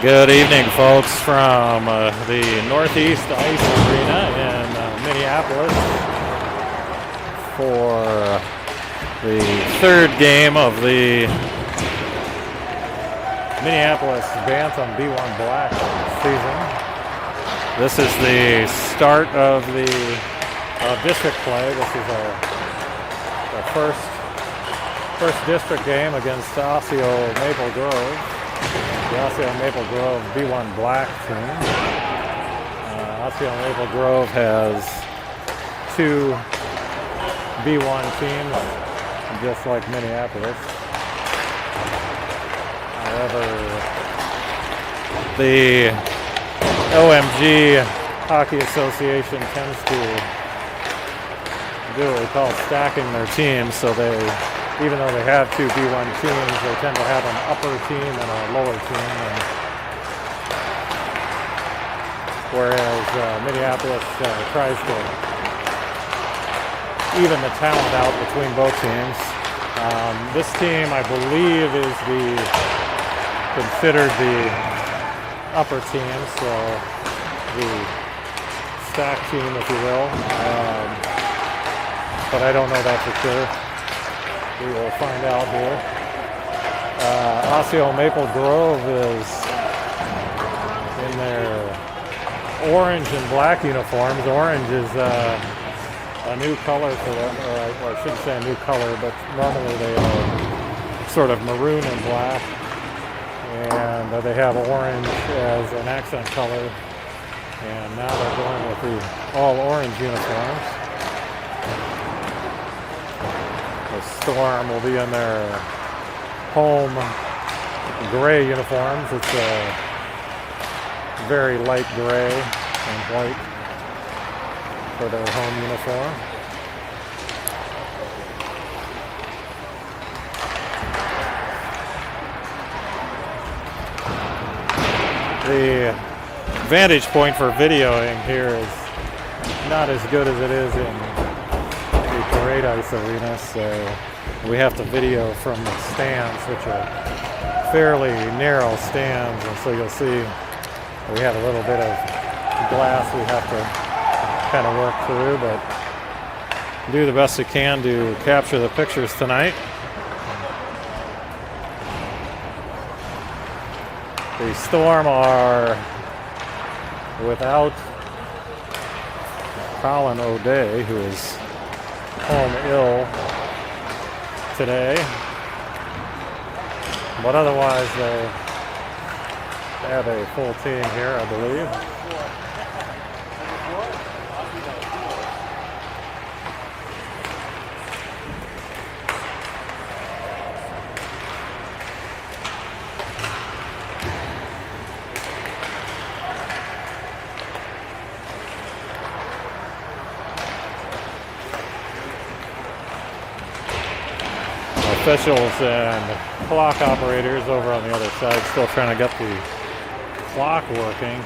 Good evening, folks, from the Northeast Ice Arena in Minneapolis for the third game of the Mpls Bantam B1 Bla season. This is the start of the district play. This is our first district game against Osseo Maple Grove. The Osseo Maple Grove B1 Bla team. Osseo Maple Grove has two B1 teams, just like Minneapolis. However, the OMG Hockey Association tends to do what we call stacking their teams, so even though they have two B1 teams, they tend to have an upper team and a lower team. Whereas Minneapolis tries to even the talent out between both teams. This team, I believe, is considered the upper team, so the stack team, if you will. But I don't know that for sure. We will find out here. Osseo Maple Grove is in their orange and black uniforms. Orange is a new color for them, or I shouldn't say a new color, but normally they are sort of maroon and black. And they have orange as an accent color. And now they're going with the all orange uniforms. Storm will be in their home gray uniforms. It's a very light gray and white for their home uniform. The vantage point for videoing here is not as good as it is in the Parade Ice Arena, so we have to video from the stands, which are fairly narrow stands, and so you'll see we have a little bit of glass we have to kind of work through, but do the best we can to capture the pictures tonight. The Storm are without Colin O'Day, who is home ill today, but otherwise they have a full team here, I believe. officials and clock operators over on the other side still trying to get the clock working.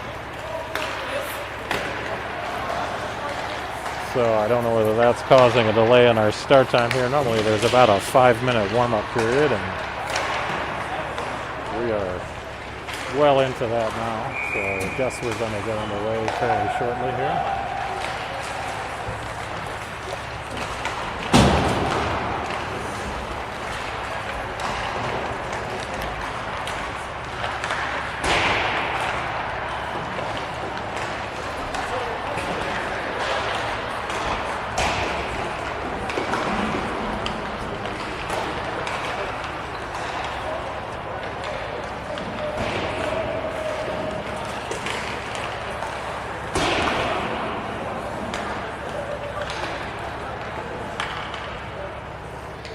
So I don't know whether that's causing a delay in our start time here. Normally there's about a 5-minute warm-up period, and we are well into that now. So I guess we're going to get underway fairly shortly here.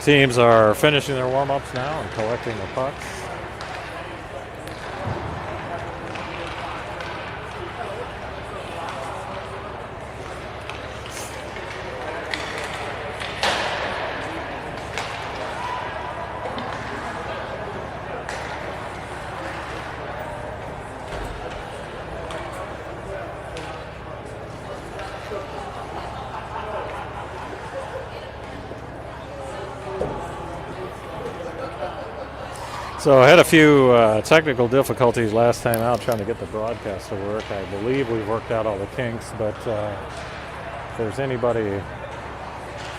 Teams are finishing their warm-ups now and collecting the pucks. So I had a few technical difficulties last time out trying to get the broadcast to work. I believe we've worked out all the kinks, but if there's anybody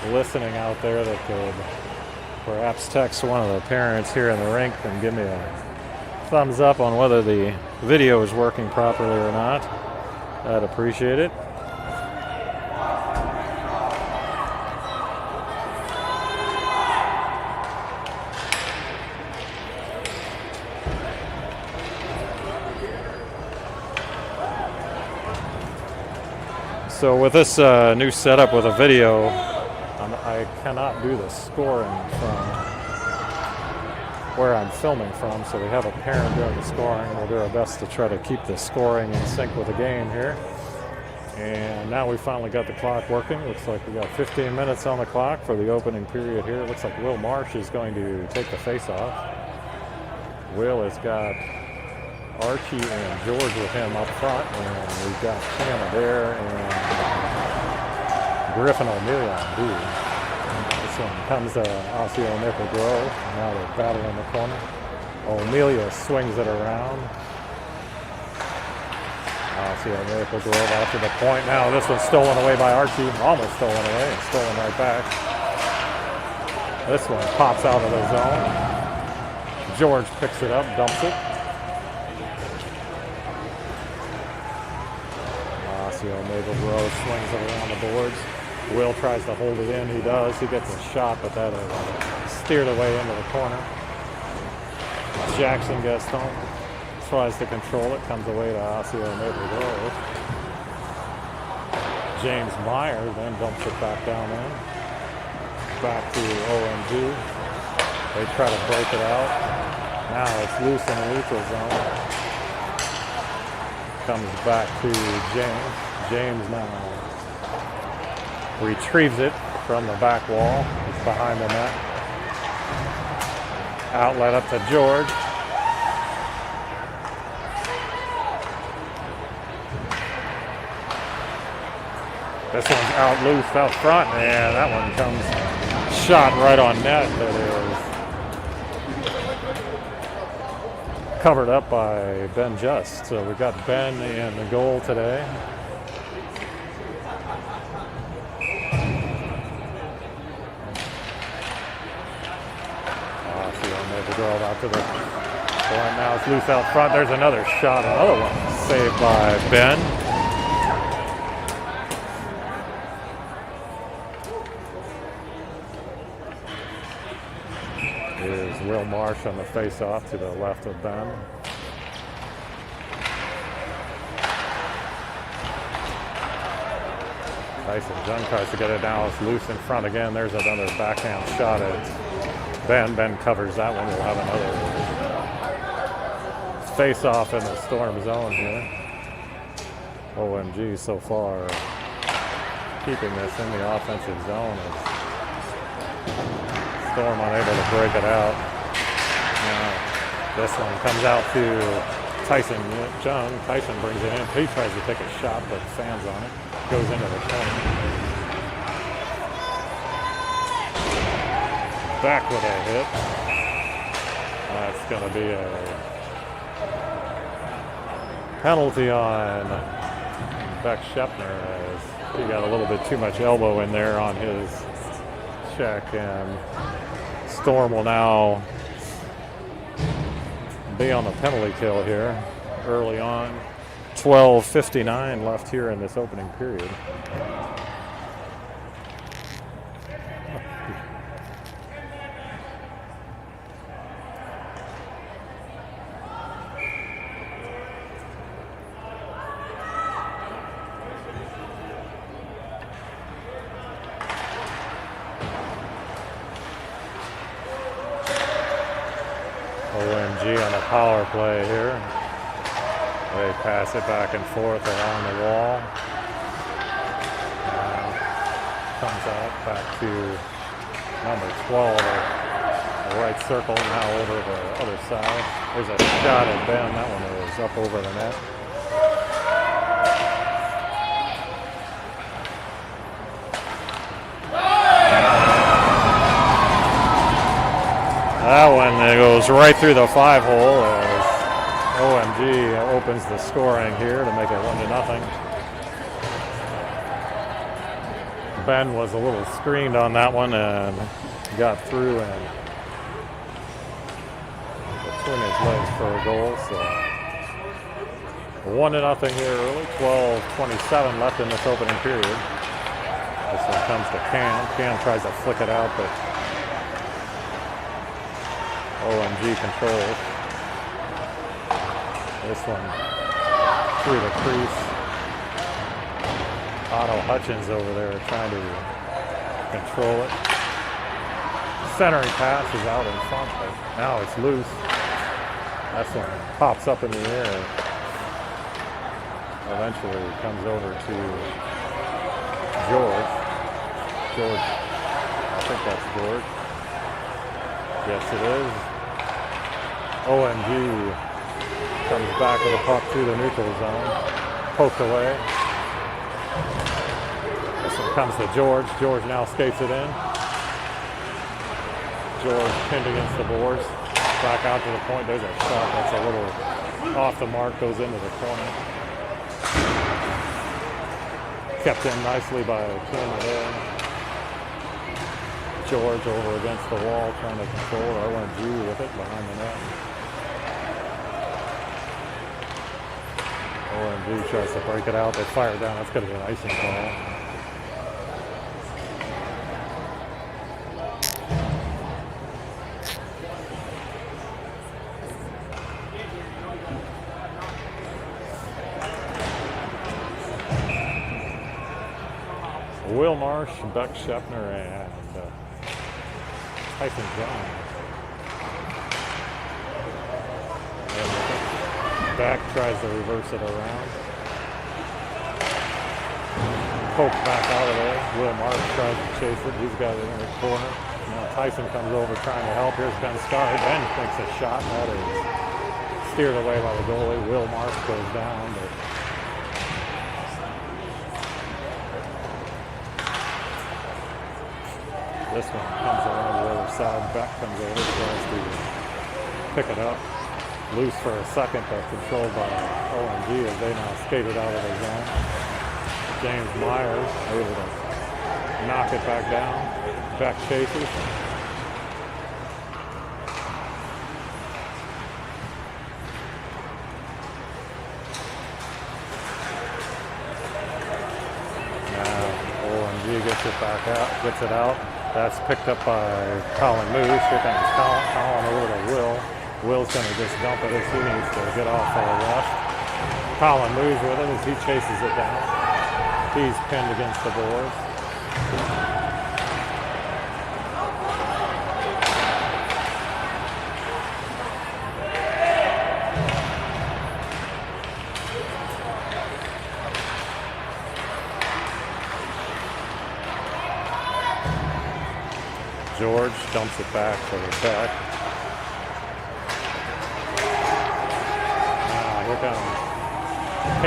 listening out there that could perhaps text one of the parents here in the rink and give me a thumbs up on whether the video is working properly or not, I'd appreciate it. So with this new setup with a video, I cannot do the scoring from where I'm filming from, so we have a parent doing the scoring. We'll do our best to try to keep the scoring in sync with the game here. And now we finally got the clock working. Looks like we got 15 minutes on the clock for the opening period here. Looks like Will Marsh is going to take the face-off. Will has got Archie and George with him up front, and we've got Cam Adair and Griffin O'Meara on D. This one comes to Osseo Maple Grove. Now they're battling in the corner. O'Meara swings it around. Osseo Maple Grove out to the point. Now this one's stolen away by Archie. Almost stolen away and stolen right back. This one pops out of the zone. George picks it up, dumps it. Maple Grove swings it around the boards. Will tries to hold it in. He does. He gets a shot, but that is steered away into the corner. Jackson Gaston tries to control it. Comes away to Osseo Maple Grove. James Meyer then dumps it back down in. Back to OMG. They try to break it out. Now it's loose in the neutral zone. Comes back to James. James now retrieves it from the back wall. It's behind the net. Outlet up to George. This one's out loose out front, and that one comes shot right on net. That is covered up by Ben Just. So we got Ben in the goal today. Girl out to the point. Now it's loose out front. There's another shot. Another one saved by Ben. Here's Will Marsh on the face-off to the left of Ben. Tyson Jung tries to get it now. It's loose in front again. There's another backhand shot at Ben. Ben covers that one. We'll have another face-off in the Storm zone here. OMG so far keeping this in the offensive zone. Storm unable to break it out. This one comes out to Tyson Young. Tyson brings it in. He tries to take a shot, but Sands on it. Goes into the corner. Back with a hit. That's going to be a penalty on Beck Shepner, as he got a little bit too much elbow in there on his check, and Storm will now be on the penalty kill here early on. 12:59 left here in this opening period. OMG on the power play here. They pass it back and forth along the wall. Comes out back to number 12, the right circle, now over the other side. There's a shot at Ben. That one is up over the net. That one goes right through the 5-hole as OMG opens the scoring here to make it 1-0. Ben was a little screened on that one and got through and between his legs for a goal. So 1-0 here early. 12:27 left in this opening period. This one comes to Cam. Cam tries to flick it out, but OMG controls. This one through the crease. Otto Hutchins over there trying to control it. Centering pass is out in front, but now it's loose. This one pops up in the air. Eventually comes over to George. I think that's George. Yes, it is. OMG comes back with a puck through the neutral zone. Poked away. This one comes to George. George now skates it in. George pinned against the boards. Back out to the point. There's a shot that's a little off the mark. Goes into the corner. Kept in nicely by Kim there. George over against the wall trying to control it. OMG with it behind the net. OMG tries to break it out. They fire down. That's going to be an icing call. Will Marsh, Beck Shepner, and Tyson Young. Beck tries to reverse it around. Poke back out of there. Will Marsh tries to chase it. He's got it in the corner. Now Tyson comes over trying to help. Here's Ben Starr. Ben takes a shot. That is steered away by the goalie. Will Marsh goes down, but this one comes around the other side. Beck comes over, tries to pick it up. Loose for a second, but controlled by OMG as they now skated out of their zone. James Myers able to knock it back down. Beck chases. Gets it back out, gets it out. That's picked up by Colin Moose. Here comes Colin over to Will. Will's going to just dump it as he needs to get off for a rest. Colin moves with it as he chases it down. He's pinned against the boards. George dumps it back for the back. Here comes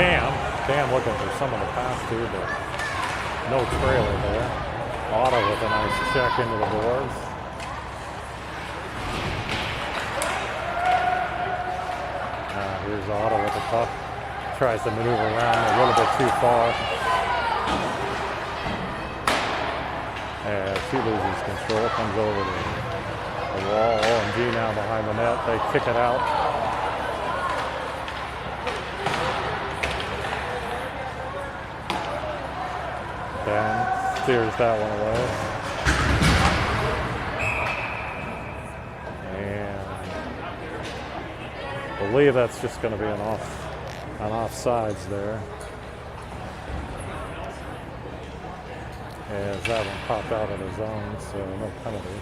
Cam. Cam looking for someone to pass to, but no trailer there. Otto with a nice check into the boards. Here's Otto with the puck. Tries to maneuver around a little bit too far. As he loses control, comes over to the wall. OMG now behind the net. They kick it out. Ben steers that one away. And I believe that's just going to be an offsides there. As that one popped out of the zone, so no penalty.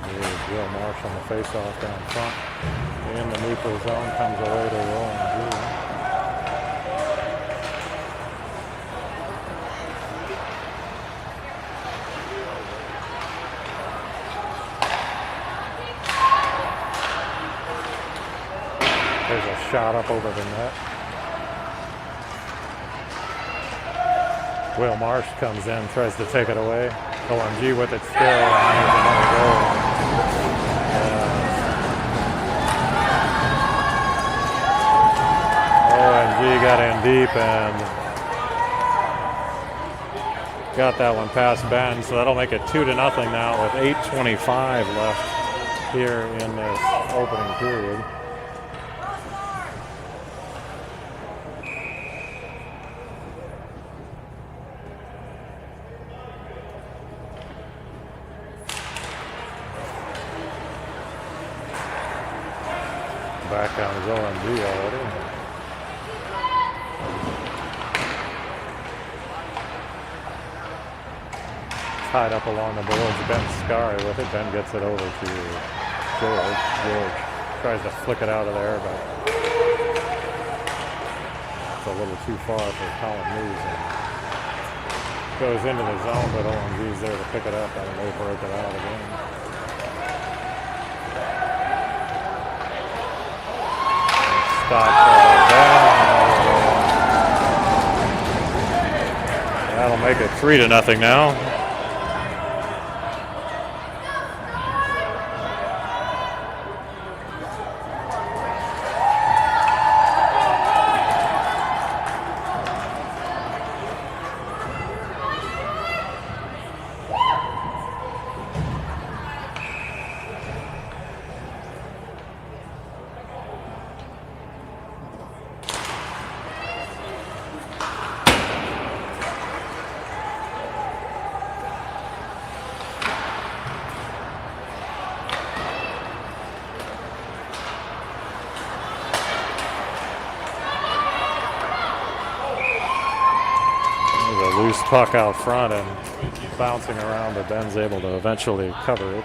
Here's Will Marsh on the face-off down front. In the neutral zone, comes away to OMG. There's a shot up over the net. Will Marsh comes in, tries to take it away. OMG with it still, and there's another goal. OMG got in deep and got that one past Ben, so that'll make it 2-0 now with 8:25 left here in this opening period. Back down his OMG already. Tied up along the boards. Ben Scary with it. Ben gets it over to George. George tries to flick it out of there, but it's a little too far for Colin News. Goes into the zone, but OMG's there to pick it up, and they break it out again. Stop. That'll make it 3-0 now. Loose puck out front and bouncing around, but Ben's able to eventually cover it.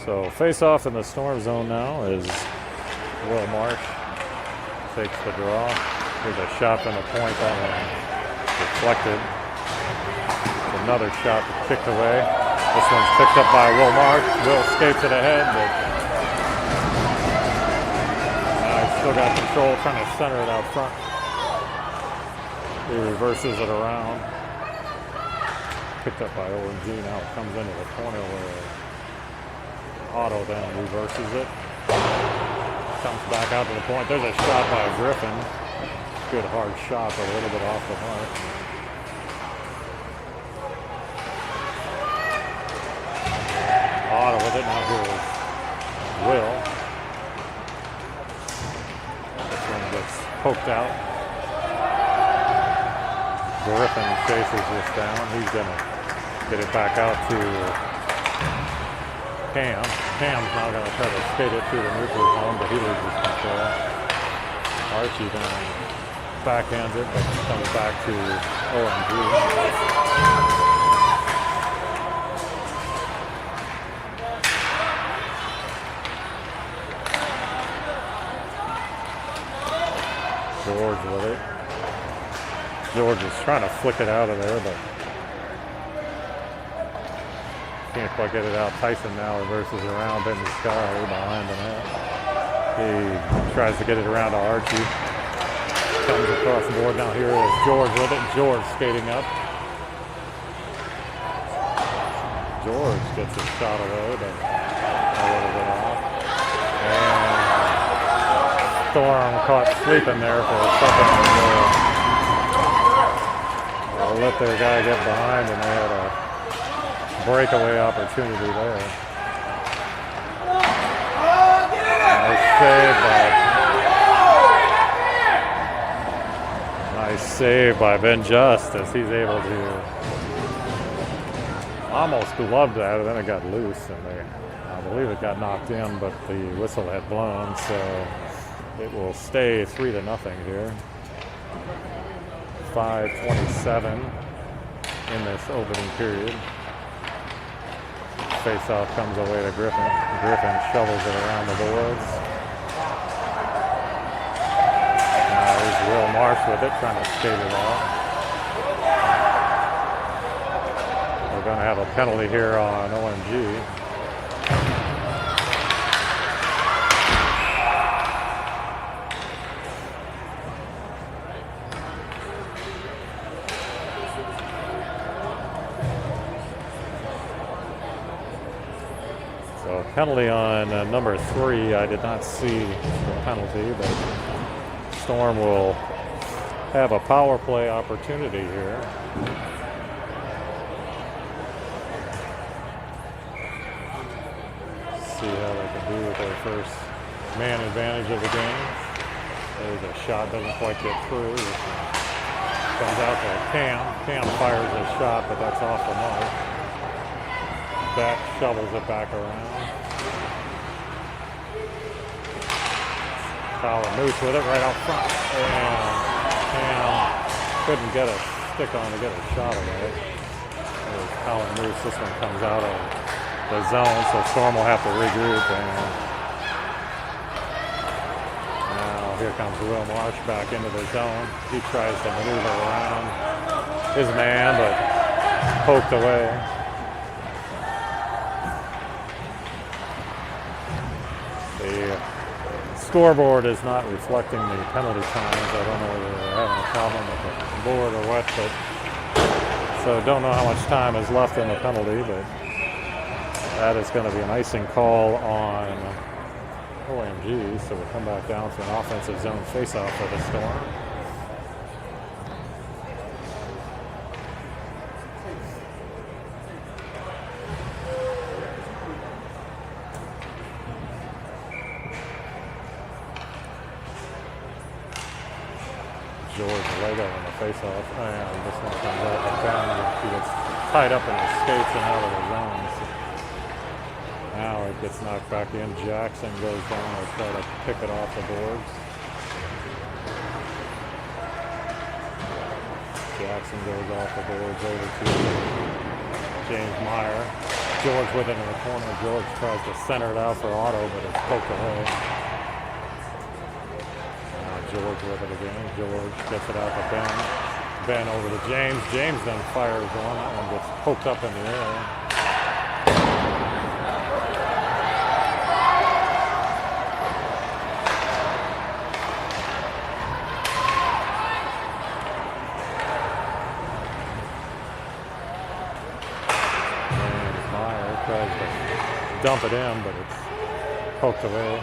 So face-off in the Storm zone now is Will Marsh. Takes the draw. Here's a shot from the point, that one deflected. Another shot kicked away. This one's picked up by Will Marsh. Will skates it ahead, but still got control, trying to center it out front. He reverses it around. Picked up by OMG. Now it comes into the corner where Otto then reverses it. Comes back out to the point. There's a shot by Griffin. Good hard shot, but a little bit off the mark. Otto with it. Now here's Will. Poked out. Griffin chases this down. He's going to get it back out to Cam. Cam's now going to try to skate it through the neutral zone, but he loses control. Archie then backhands it, but comes back to OMG. George with it. George is trying to flick it out of there, but can't quite get it out. Tyson now reverses around in the sky behind the net. He tries to get it around to Archie. Comes across the board. Now here is George with it. George skating up. George gets his shot away, but a little bit off. And Storm caught sleeping there for a second. They'll let their guy get behind, and they had a breakaway opportunity there. Nice save by Ben Just as he's able to almost gloved that, and then it got loose, and I believe it got knocked in, but the whistle had blown, so it will stay 3-0 here. 5:27 in this opening period. Face-off comes away to Griffin. Griffin shovels it around the boards. Now there's Will Marsh with it, trying to skate it out. We're going to have a penalty here on OMG. So penalty on number 3. I did not see the penalty, but Storm will have a power play opportunity here. See how they can do with their first man advantage of the game. There's a shot, doesn't quite get through. Comes out to Cam. Cam fires a shot, but that's off the mark. Back shovels it back around. Tyler Moose with it right out front. And Cam couldn't get a stick on to get a shot away. There's Tyler Moose. This one comes out of the zone, so Storm will have to regroup. And now here comes Will Marsh back into the zone. He tries to maneuver around his man, but poked away. The scoreboard is not reflecting the penalty times. I don't know whether they're having a problem with the board or what, but so don't know how much time is left in the penalty, but that is going to be an icing call on OMG, so we'll come back down to an offensive zone faceoff for the Storm. George Lego in the face-off, and this one comes out and down. He gets tied up in the skates and out of the zone. So now it gets knocked back in. Jackson goes down to try to pick it off the boards. Jackson goes off the boards over to James Meyer. George with it in the corner. George tries to center it out for Otto, but it's poked away. George with it again. George gets it out to Ben. Ben over to James. James then fires one. That one gets poked up in the air. James Meyer tries to dump it in, but it's poked away.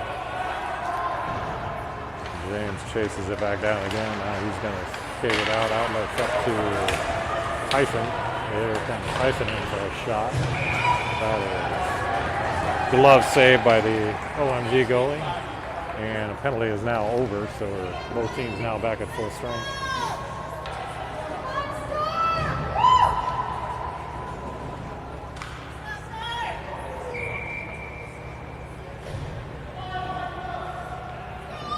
James chases it back down again. Now he's going to skate it out. Outlets up to Tyson. Here comes Tyson in for a shot. That is glove save by the OMG goalie. And a penalty is now over, so both teams now back at full strength.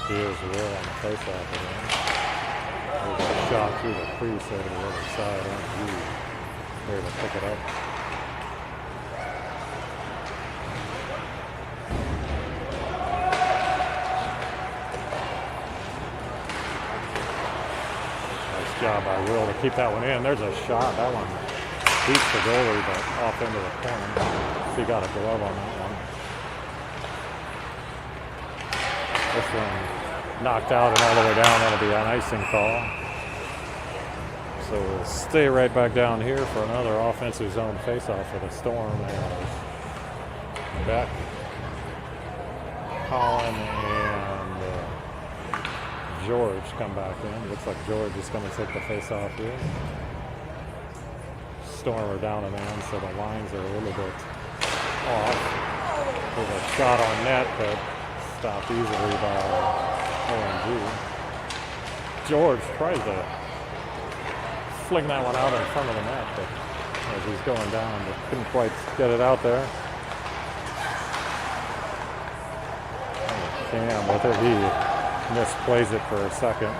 Here's Will on the face-off again. There's a shot through the crease over the other side. OMG there to pick it up. job by Will to keep that one in. There's a shot. That one beats the goalie, but off into the corner. He got a glove on that one. This one knocked out and all the way down. That'll be an icing call. So we'll stay right back down here for another offensive zone faceoff for the Storm. As Beck, Colin, and George come back in. Looks like George is going to take the faceoff here. Storm are down a man, so the lines are a little bit off. With a shot on net, but stopped easily by OMG. George tries to fling that one out in front of the net, but as he's going down, but couldn't quite get it out there. Cam with it, he misplays it for a second.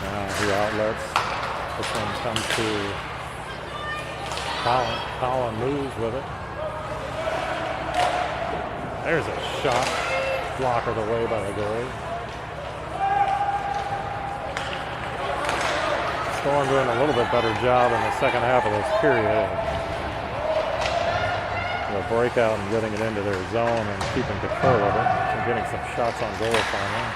Now the outlets. This one comes to Colin. Colin moves with it. There's a shot, blockered away by the goalie. Storm doing a little bit better job in the second half of this period. The breakout and getting it into their zone and keeping control of it and getting some shots on goal finally.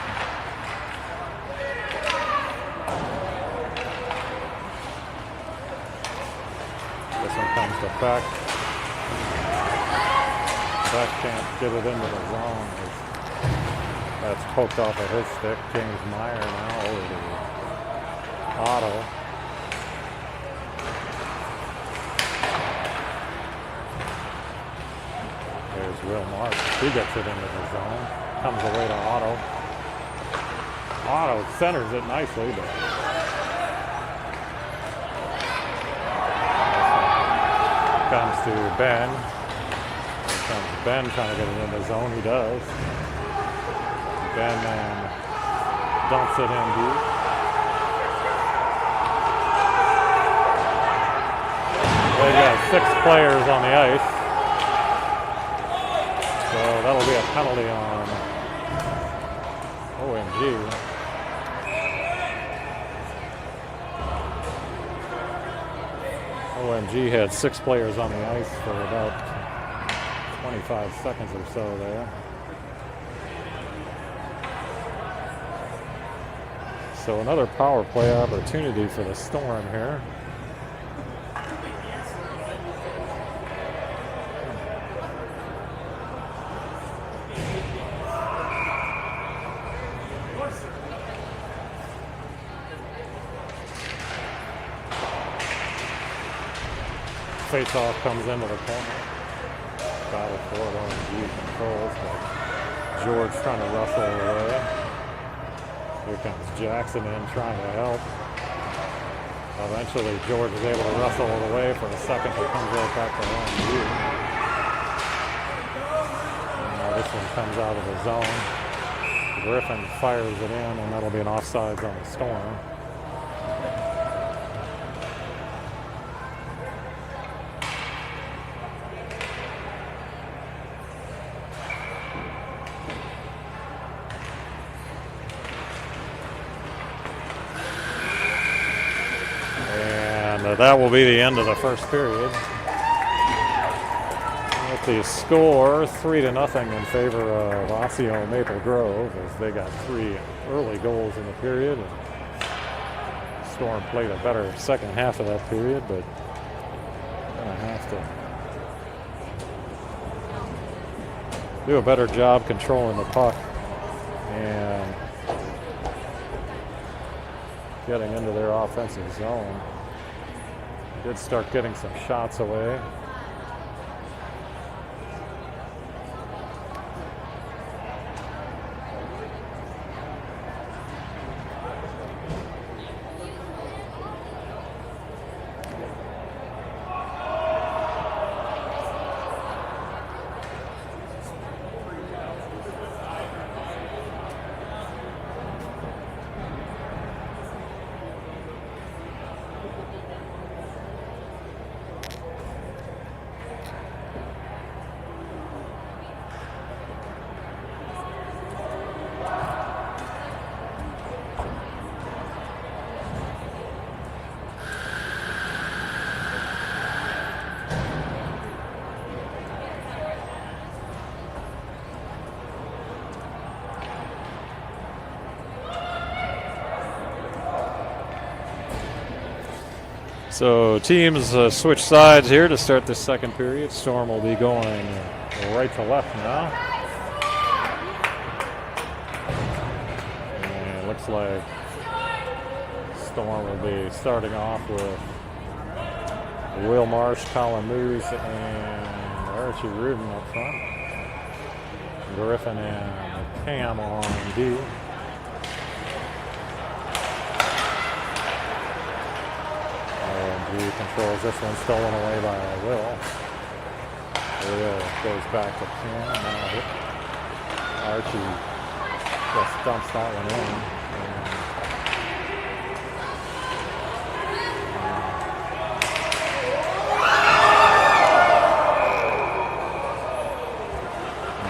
This one comes to Beck. Beck can't get it into the zone. That's poked off of his stick. James Meyer now over to Otto. There's Will Mark. He gets it into the zone. Comes away to Otto. Otto centers it nicely, but comes to Ben. Here comes Ben trying to get it in the zone. He does. Ben and dumps it in deep. They've got 6 players on the ice. So that'll be a penalty on OMG. OMG had 6 players on the ice for about 25 seconds or so there. So another power play opportunity for the Storm here. Face-off comes into the corner. Battle for it, OMG controls, but George trying to wrestle away. Here comes Jackson in trying to help. Eventually George is able to wrestle it away for a second. It comes right back to OMG. And now this one comes out of the zone. Griffin fires it in, and that'll be an offsides on the Storm. That will be the end of the first period. With the score 3-0 in favor of Osseo Maple Grove, as they got 3 early goals in the period. And Storm played a better second half of that period, but gonna have to do a better job controlling the puck and getting into their offensive zone. Did start getting some shots away. So teams switch sides here to start the second period. Storm will be going right to left now. And it looks like Storm will be starting off with Will Marsh, Colin Moose, and Archie Rudin up front. Griffin and Cam on D. OMG controls this one, stolen away by Will. Will goes back to Cam. Now Archie just dumps that one in.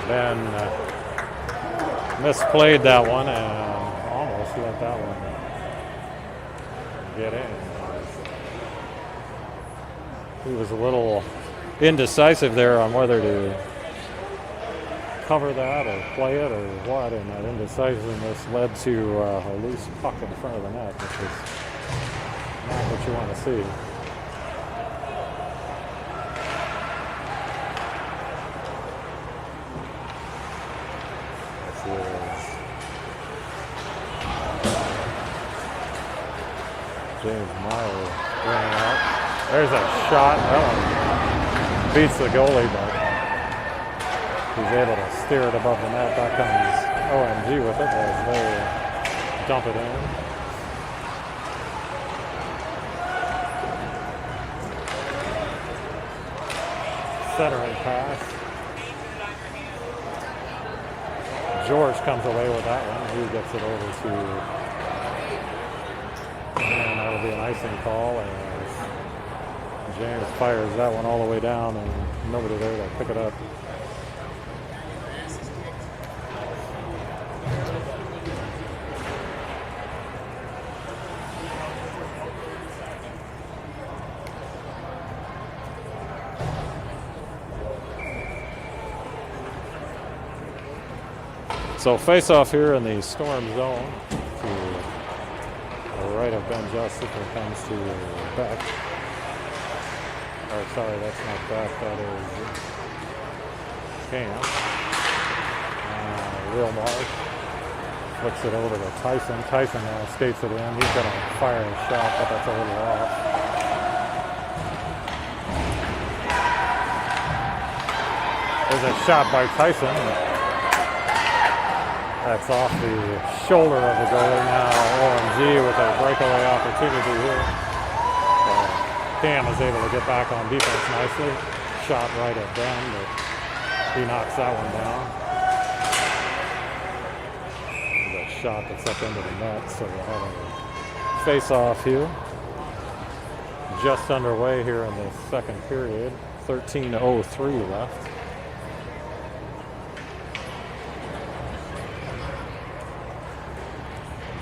Ben misplayed that one and almost let that one get in. He was a little indecisive there on whether to cover that or play it or what, and that indecisiveness led to a loose puck in front of the net, which is not what you want to see. James Meyer running out. There's a shot. That one beats the goalie, but he's able to steer it above the net. Back comes OMG with it as they dump it in. Centering pass. George comes away with that one. He gets it over to, and that'll be an icing call as James fires that one all the way down and nobody there to pick it up. So face off here in the Storm zone to the right of Ben Justice when it comes to Beck. Oh, sorry, that's not Beck, that is Cam. Will Marsh flicks it over to Tyson. Tyson now skates it in. He's going to fire a shot, but that's a little off. There's a shot by Tyson. That's off the shoulder of the goalie. Now OMG with a breakaway opportunity here. Cam is able to get back on defense nicely. Shot right at Ben, but he knocks that one down. There's a shot that's up into the net, so we'll have a face-off here. Just underway here in the second period. 13:03 left.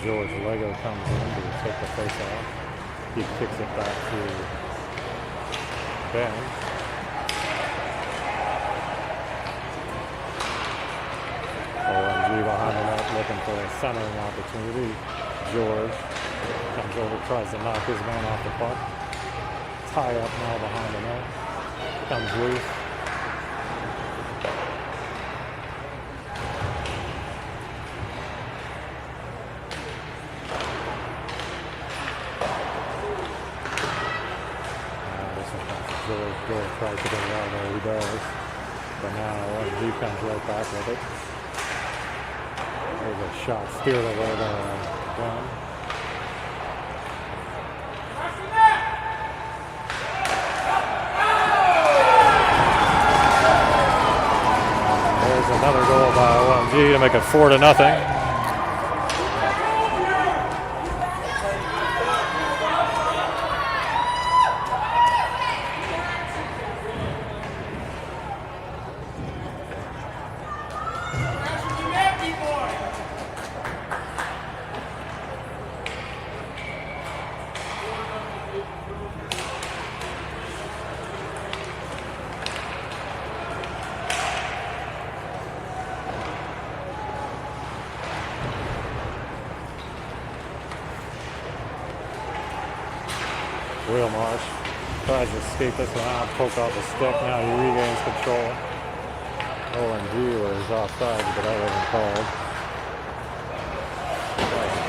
George Lego comes in to take the face off. He kicks it back to Ben. OMG behind the net looking for a centering opportunity. George comes over, tries to knock his man off the puck. Tie up now behind the net. Comes loose. George tries to get it out there, he does. But now OMG comes right back with it. There's a shot steered away by Ben. There's another goal by OMG to make it 4-0. Wheel Marsh tries to escape this one out, poke off the stick. Now he regains control. OMG was offside, but that wasn't called.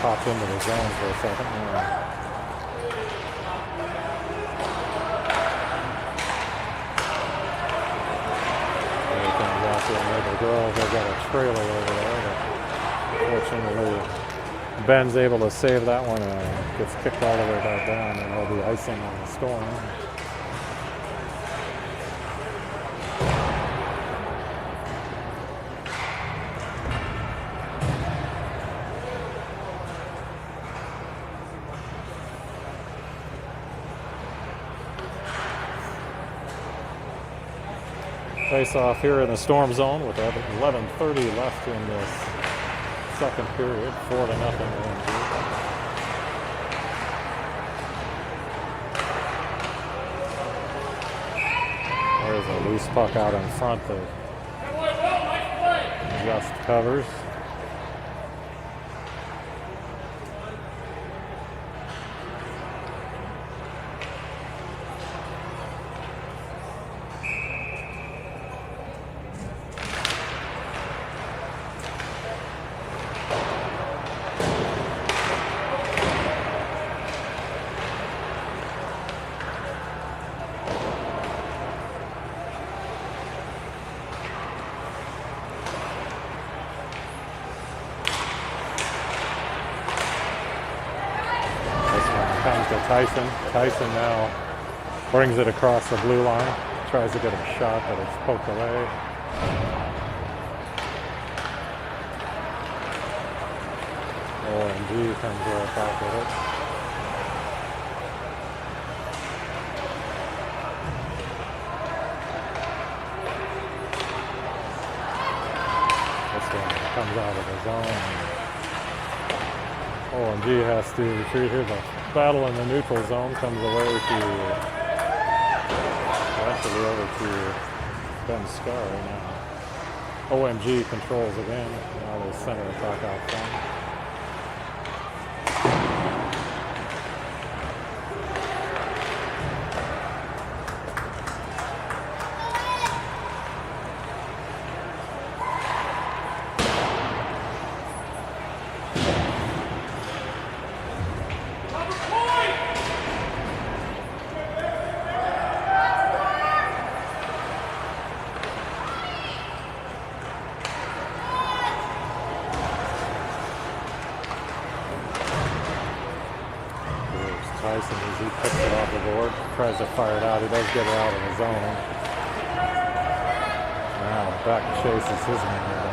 Popped into the zone for a second. There he comes out to Maple Grove. They've got a trailer over there. Fortunately, Ben's able to save that one and gets kicked all the way back down, and there'll be icing on the storm. Face off here in the storm zone with 11:30 left in this second period, 4-0 OMG. There's a loose puck out in front that just covers. Comes to Tyson. Tyson now brings it across the blue line. Tries to get a shot, but it's poked away. OMG comes right back with it. This one comes out of the zone. OMG has to retreat here. The battle in the neutral zone comes away to eventually over to Ben Scar now. OMG controls again. Now they center the puck out front. Tyson, as he puts it off the board, tries to fire it out. He does get it out of the zone. Now back chases his man down.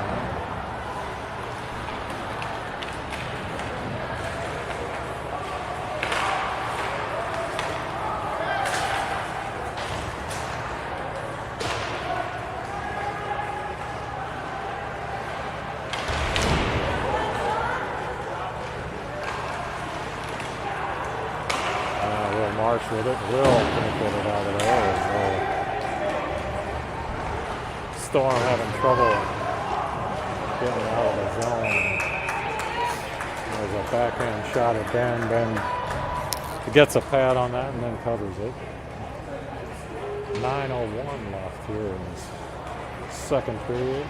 Marsh with it, Will can't get it out of there. So Storm having trouble getting out of the zone. There's a backhand shot at Ben. Ben gets a pad on that and then covers it. 9:01 left here in this second period.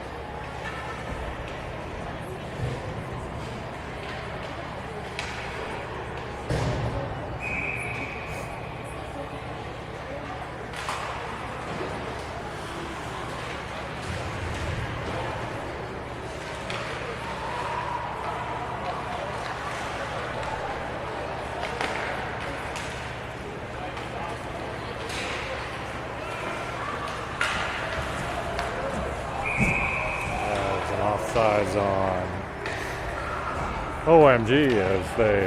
Offsides on OMG as they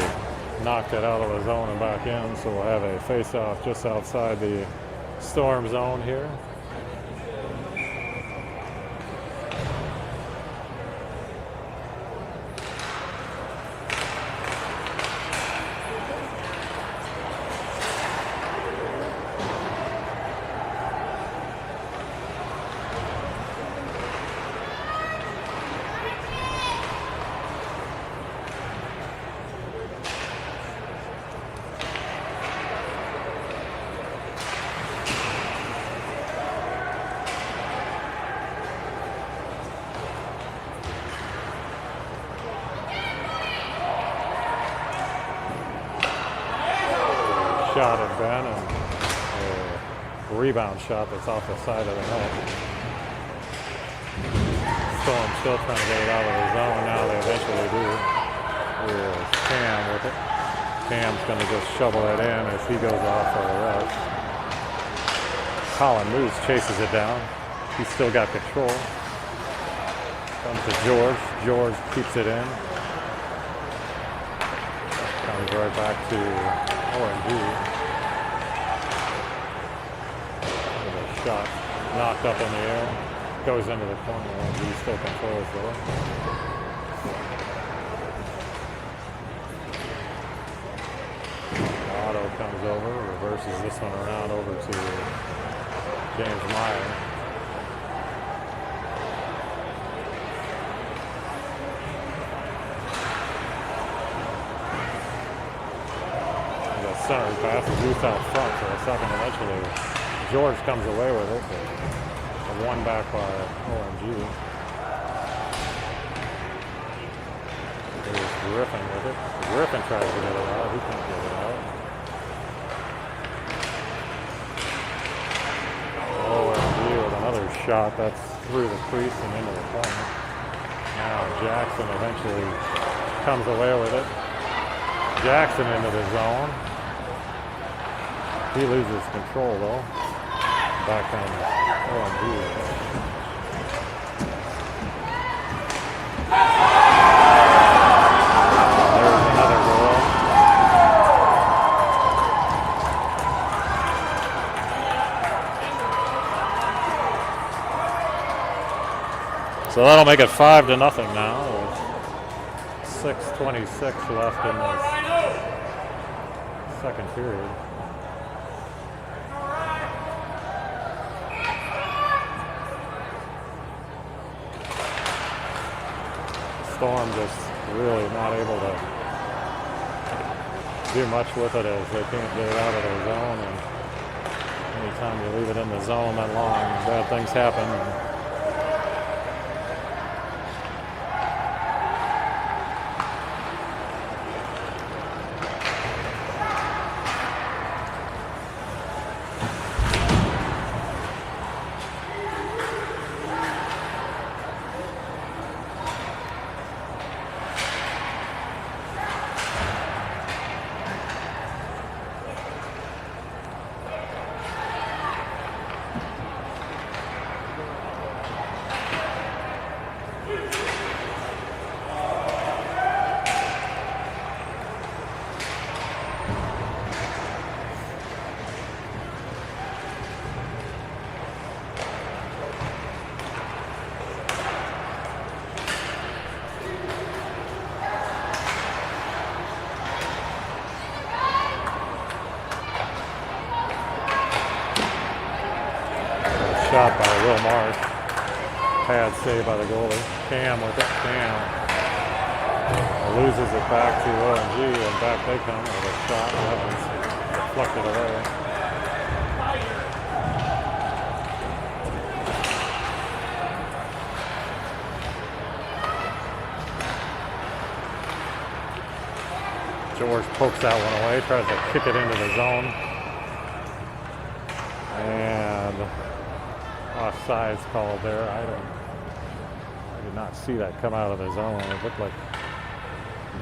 knocked it out of the zone and back in, so we'll have a face-off just outside the storm zone here. shot at Ben and a rebound shot that's off the side of the net. Storm still trying to get it out of the zone. Now they eventually do. Here's Cam with it. Cam's going to just shovel it in as he goes off for a rush. Colin Moose chases it down. He's still got control. Comes to George. George keeps it in. Comes right back to OMG. And a shot knocked up in the air. Goes into the corner. OMG still controls though. Otto comes over, reverses this one around over to James Meyer. The center pass is loose out front for a second. Eventually, George comes away with it. A one back by OMG. There's Griffin with it. Griffin tries to get it out. He can't get it out. OMG with another shot that's through the crease and into the corner. Now Jackson eventually comes away with it. Jackson into the zone. He loses control though. Back on OMG. There's another goal. So that'll make it 5-0 now. With 6:26 left in this second period. Storm just really not able to do much with it as they can't get it out of their zone. And anytime you leave it in the zone that long, bad things happen. Shot by Will Marsh. Pad save by the goalie. Cam with it. Cam loses it back to OMG, and back they come with a shot. That one's deflected away. George pokes that one away, tries to kick it into the zone. And offsides called there. I did not see that come out of the zone. It looked like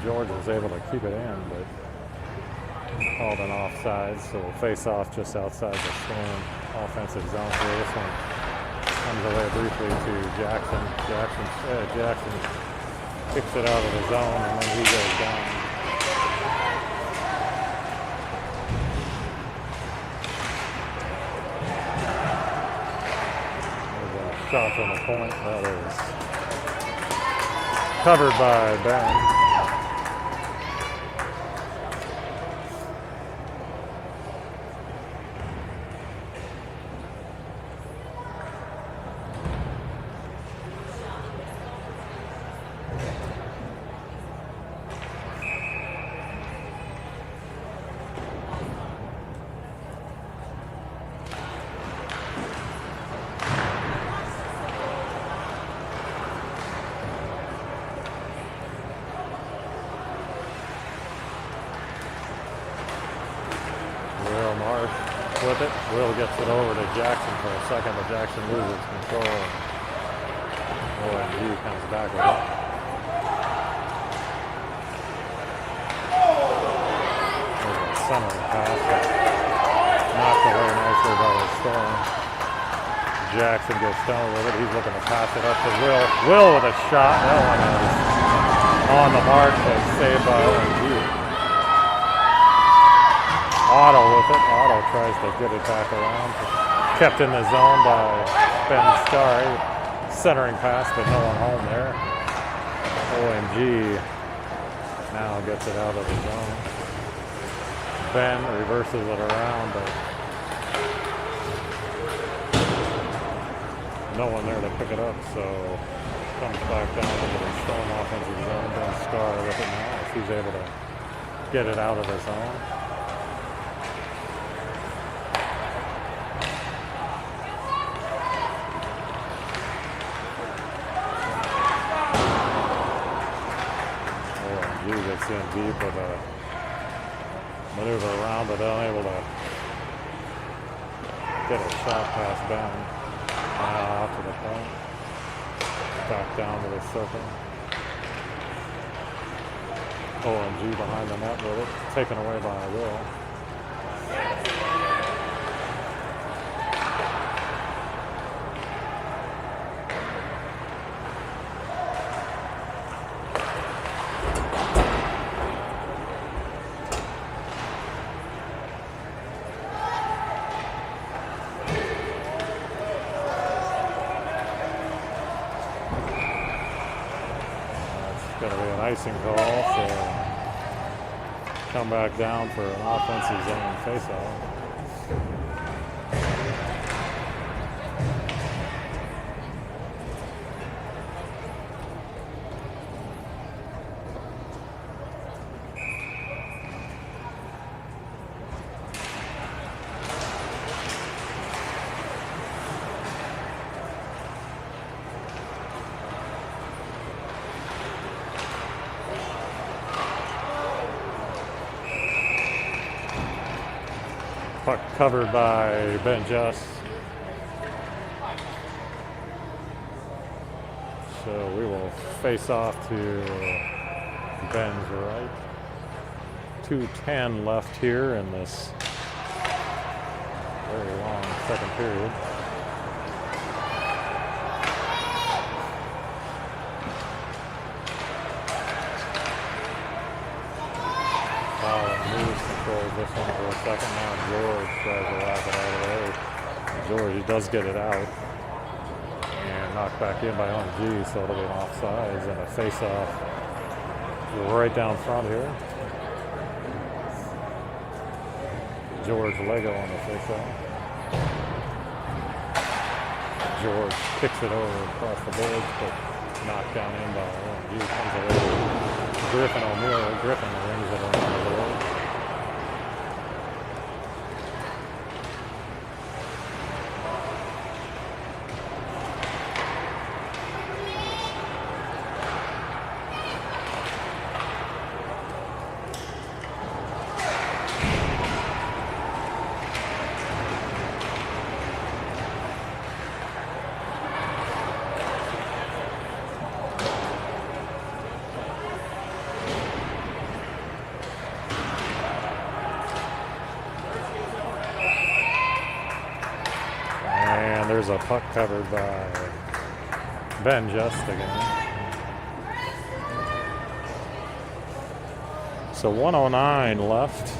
George was able to keep it in, but called an offside. So we'll face off just outside the Storm offensive zone here. This one comes away briefly to Jackson. Jackson kicks it out of the zone, and then he goes down. Shot from the point. That is covered by Ben. Marsh with it. Will gets it over to Jackson for a second, but Jackson loses control. OMG comes back with it. There's a centering pass that knocked away nicely by the Storm. Jackson gets stoned with it. He's looking to pass it up to Will. Will with a shot. That one is on the mark, but saved by OMG. Otto with it. Otto tries to get it back around. Kept in the zone by Ben Starry. Centering pass, but no one home there. OMG now gets it out of the zone. Ben reverses it around, but no one there to pick it up, so comes back down into the Storm offensive zone. Ben Starr with it now, if he's able to get it out of the zone. Gets in deep with a maneuver around, but unable to get a shot past Ben. Now out to the point. Back down to the circle. OMG behind the net with it. Taken away by Will. Going to be an icing call, so come back down for an offensive zone faceoff. Puck covered by Ben Just. So we will face off to Ben's right. 2:10 left here in this very long second period. Controls this one for a second. Now George tries to wrap it out of the way. George, he does get it out. And knocked back in by OMG, so it'll be an offsides and a face-off right down front here. George Lego on the face-off. George kicks it over across the boards, but knocked down in by OMG. Comes away. Griffin O'Meara. Griffin rings it around the board. There's a puck covered by Ben Just again. So 1:09 left.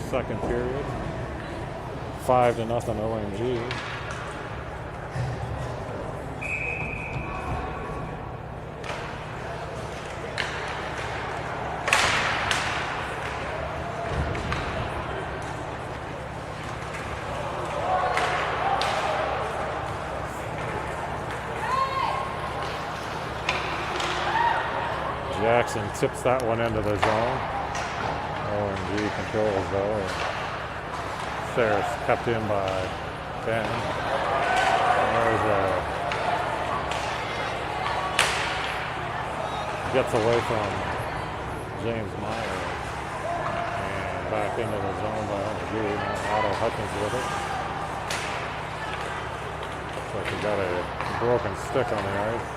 Second period. 5-0 OMG. Jackson tips that one into the zone. OMG controls though. Ferris kept in by Ben. There's a gets away from James Myers. And back into the zone by OMG. Now Otto Hutchins with it. Looks like he got a broken stick on the ice.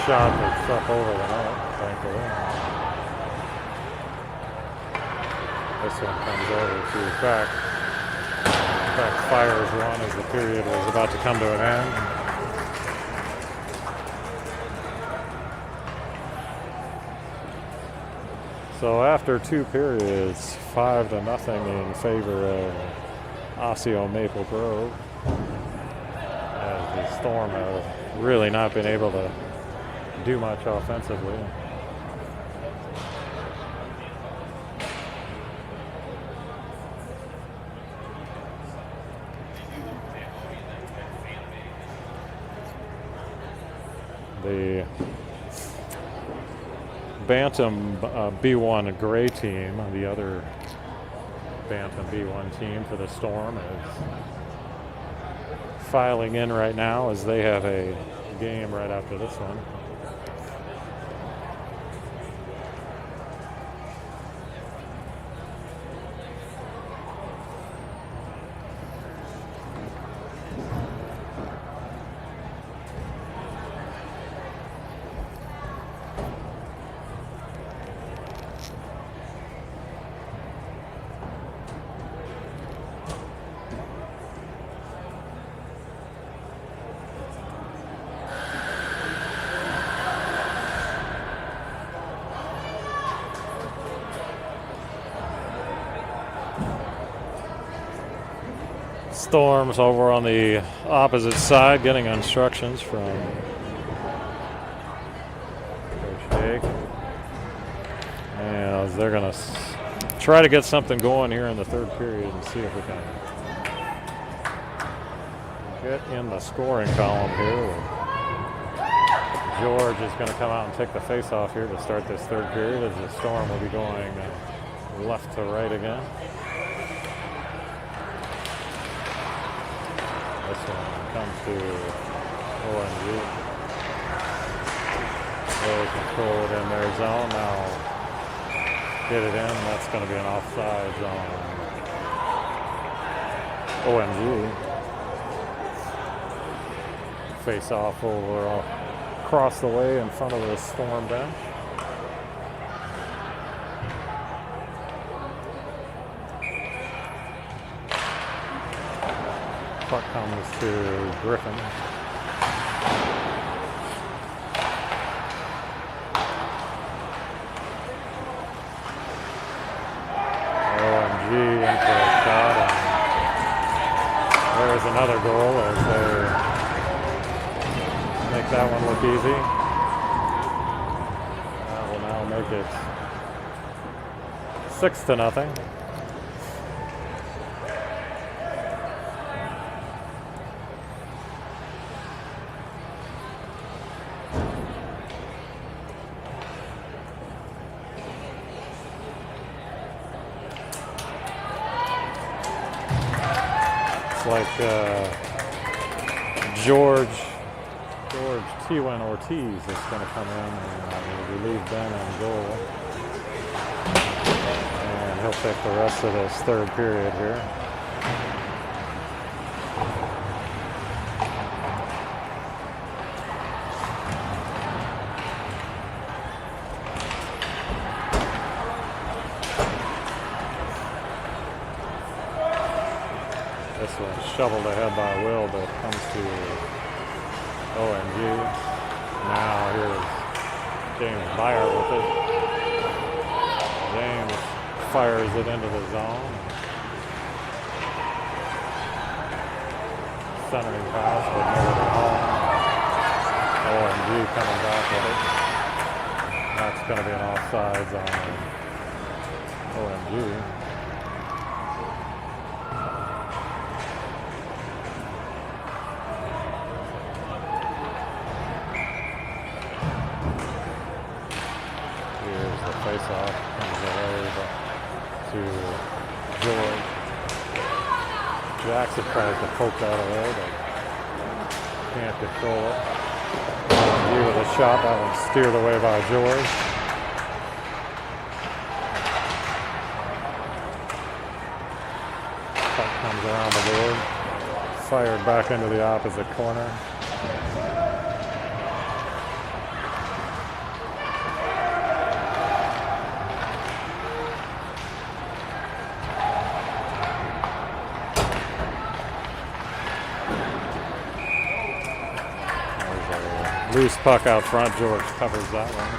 Shot that's up over the net, thankfully. This one comes over to back fires one as the period was about to come to an end. So after 2 periods, 5-0 in favor of Osseo Maple Grove, as the Storm have really not been able to do much offensively. The Bantam B1 Gray team, the other Bantam B1 team for the Storm, is filing in right now as they have a game right after this one. Storm's over on the opposite side getting instructions from Coach Jake. And they're going to try to get something going here in the 3rd period and see if we can get in the scoring column here. George is going to come out and take the face-off here to start this 3rd period as the Storm will be going left to right again. This one comes to OMG. They control it in their zone. Now get it in. That's going to be an offsides on OMG. Face off over across the way in front of the Storm bench. Puck comes to Griffin. OMG in for a shot, and there's another goal as they make that one look easy. That will now make it 6-0. Like George T1 Ortiz is going to come in and relieve Ben on goal, and he'll take the rest of this 3rd period here. This one's shoveled ahead by Will, but it comes to OMG. Now here's James Meyer with it. James fires it into the zone. Centering pass, but nobody home. OMG coming back with it. That's going to be an offsides on OMG. face-off. Comes away to George. Jackson tries to poke that away, but can't control it. OMG with a shot. That one steered away by George. Puck comes around the board. Fired back into the opposite corner. Loose puck out front. George covers that one.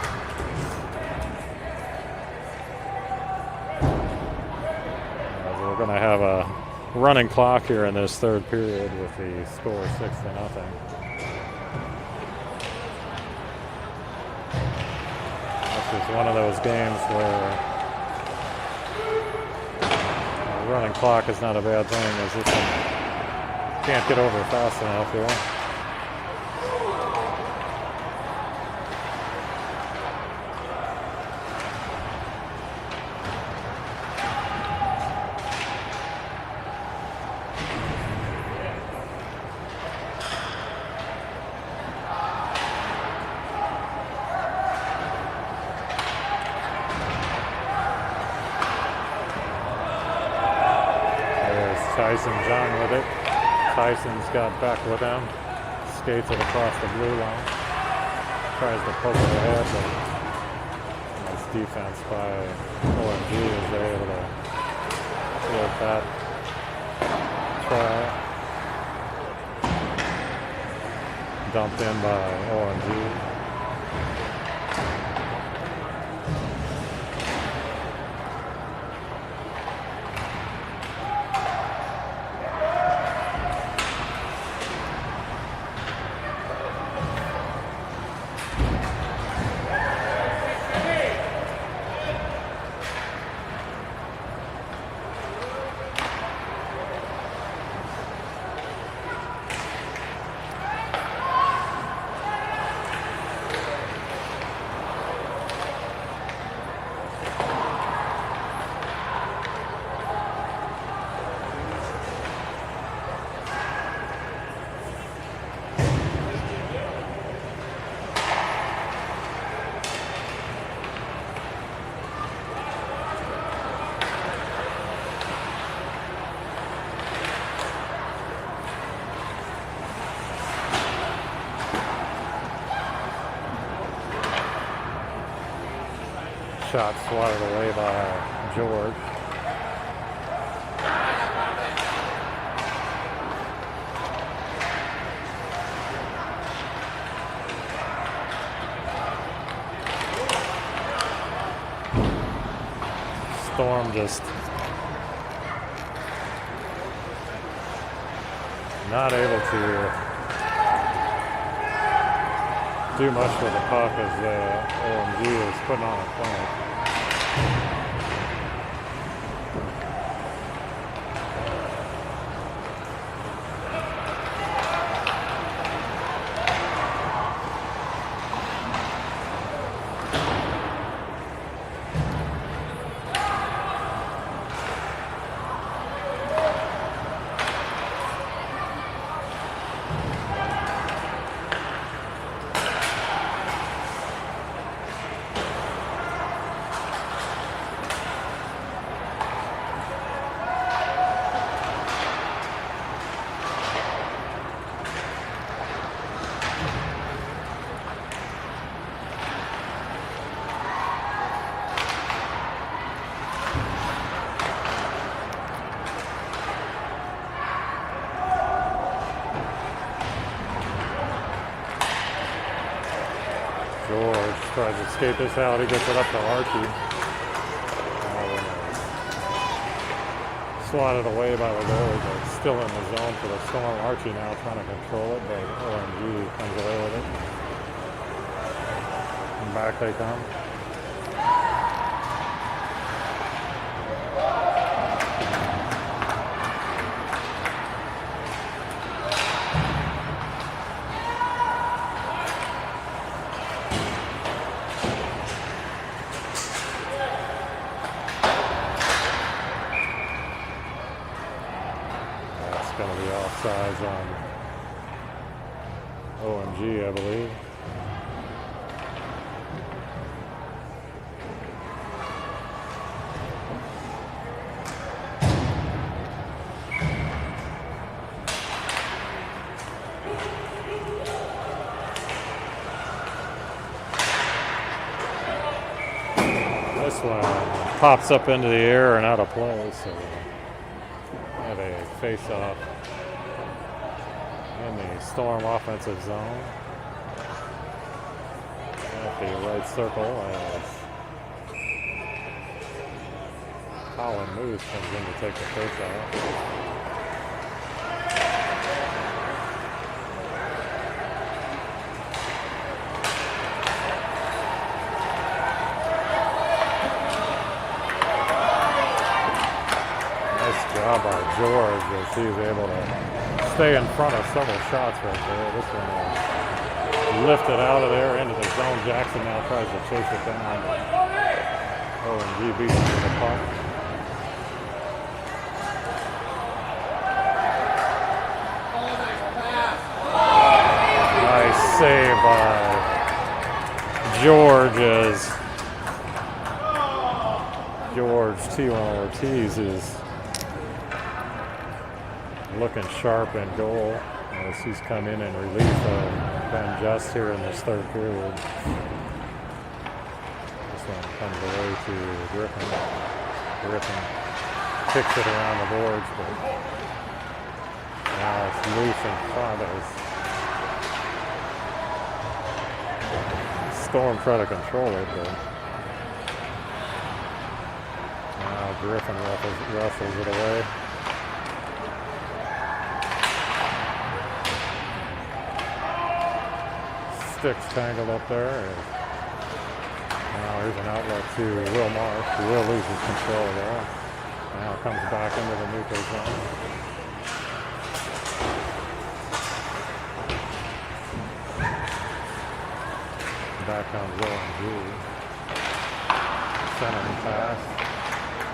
We're going to have a running clock here in this third period with the score 6-0. This is one of those games where a running clock is not a bad thing, as this one can't get over fast enough here. Tyson John with it. Tyson's got back with him. Skates it across the blue line. Tries to poke it ahead, but nice defense by OMG as they're able to thwart that try. Dumped in by OMG. Shot swatted away by George. Storm just not able to do much with the puck as OMG is putting on a clinic. George tries to escape this out. He gets it up to Archie. Swatted away by the goalie, but still in the zone for the Storm. Archie now trying to control it, but OMG comes away with it. And back they come. size on OMG, I believe. This one pops up into the air and out of play, so have a face-off in the Storm offensive zone at the right circle as Colin Moose comes in to take the face-off. By George as he's able to stay in front of several shots right there. This one is lifted out of there into the zone. Jackson now tries to chase it down. OMG beats him to the puck. Nice save by George as George T1 Ortiz is looking sharp in goal as he's come in relief of Ben Just here in this third period. This one comes away to Griffin. Griffin kicks it around the boards, but now it's loose in front as Storm try to control it, but now Griffin wrestles it away. Sticks tangled up there. Now here's an outlet to Will Marsh, who will lose his control there. Now comes back into the neutral zone. Back comes OMG. Centering pass.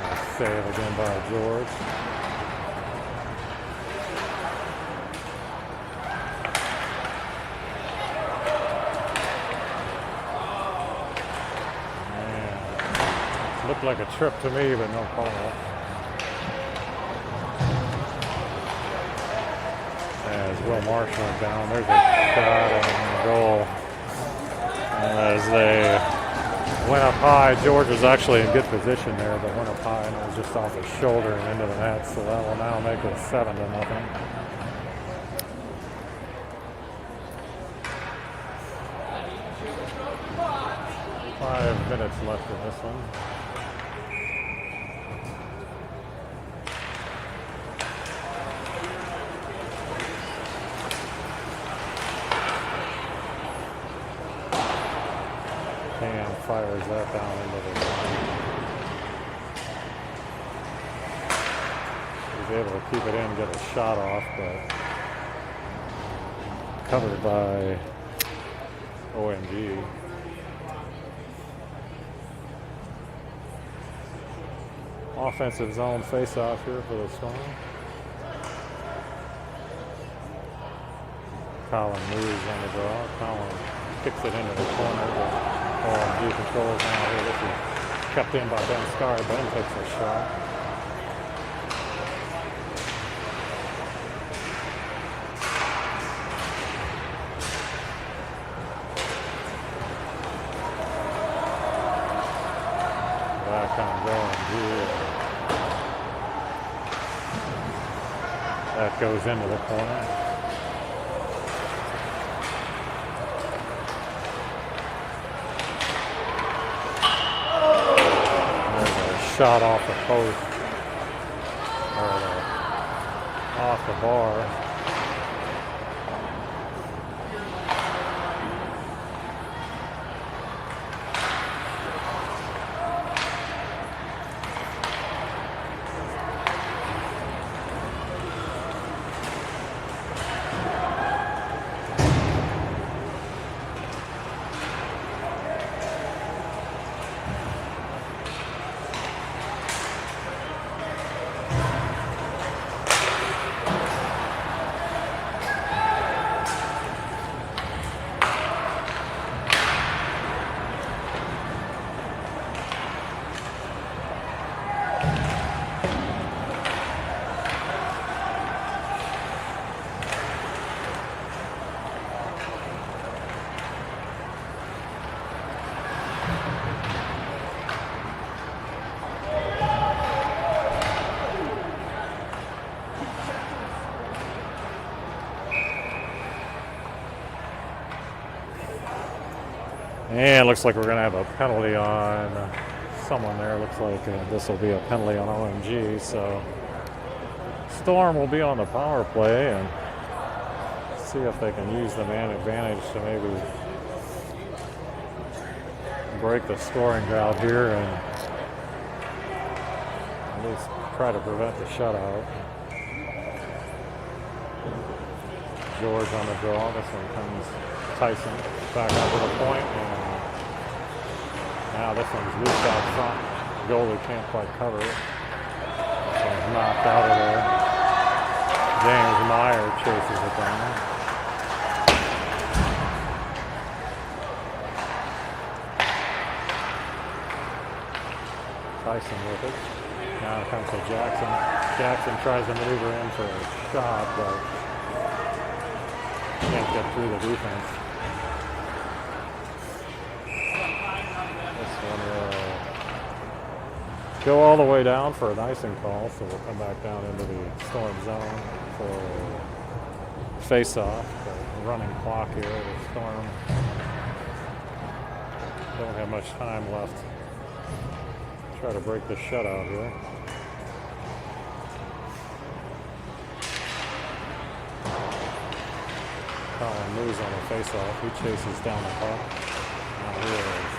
Nice save again by George. Looked like a trip to me, but no call. As Will Marsh went down, there's a shot and goal. As they went up high, George was actually in good position there, but went up high and it was just off his shoulder and into the net, so that will now make it 7-0. 5 minutes left in this one. Cam fires that down into the line. He's able to keep it in, get a shot off, but covered by OMG. Offensive zone face-off here for the Storm. Colin moves on the draw. Colin kicks it into the corner, but OMG controls now here. This is kept in by Ben Scar. Ben takes a shot. Back on OMG. That goes into the corner. Shot off the post, or off the bar. And looks like we're going to have a penalty on someone there. Looks like this will be a penalty on OMG. So Storm will be on the power play and see if they can use the man advantage to maybe break the scoring drought here and at least try to prevent the shutout. George on the draw. This one comes Tyson back up to the point, and now this one's loose out front. Goalie can't quite cover it. This one's knocked out of there. James Meyer chases it down. Tyson with it. Now it comes to Jackson. Jackson tries to maneuver in for a shot, but can't get through the defense. This one will go all the way down for an icing call, so we'll come back down into the Storm zone for face-off. The running clock here. The Storm don't have much time left. Try to break the shutout here. Colin moves on the face-off. He chases down the puck. Now here is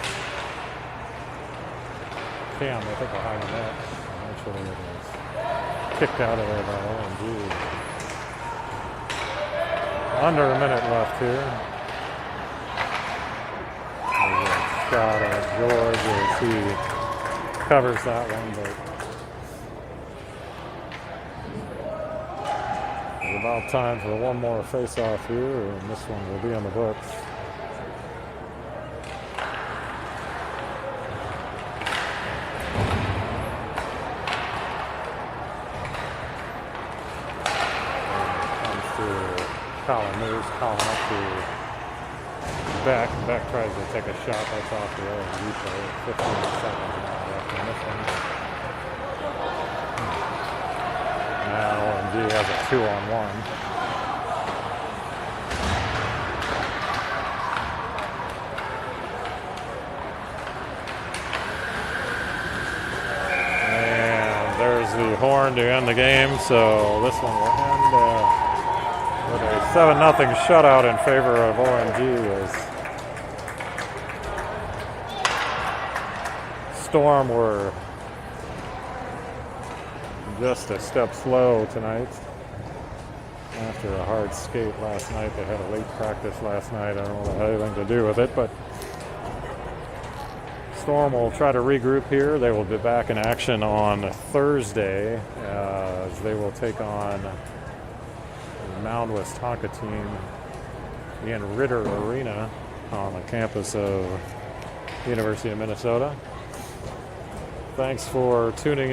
Cam, I think, behind the net. Eventually it was kicked out of there by OMG. Under a minute left here. There's a shot at George as he covers that one, but it's about time for one more face-off here, and this one will be on the books. Comes to Colin, moves Colin up to Beck. Beck tries to take a shot. That's off the OMG play. 15 seconds now left in this one. Now OMG has a 2-on-1. And there's the horn to end the game. So this one will end with a 7-0 shutout in favor of OMG as Storm were just a step slow tonight after a hard skate last night. They had a late practice last night. I don't know if it had anything to do with it, but Storm will try to regroup here. They will be back in action on Thursday as they will take on the Mound West Tonka team in Ritter Arena on the campus of the University of Minnesota. Thanks for tuning in.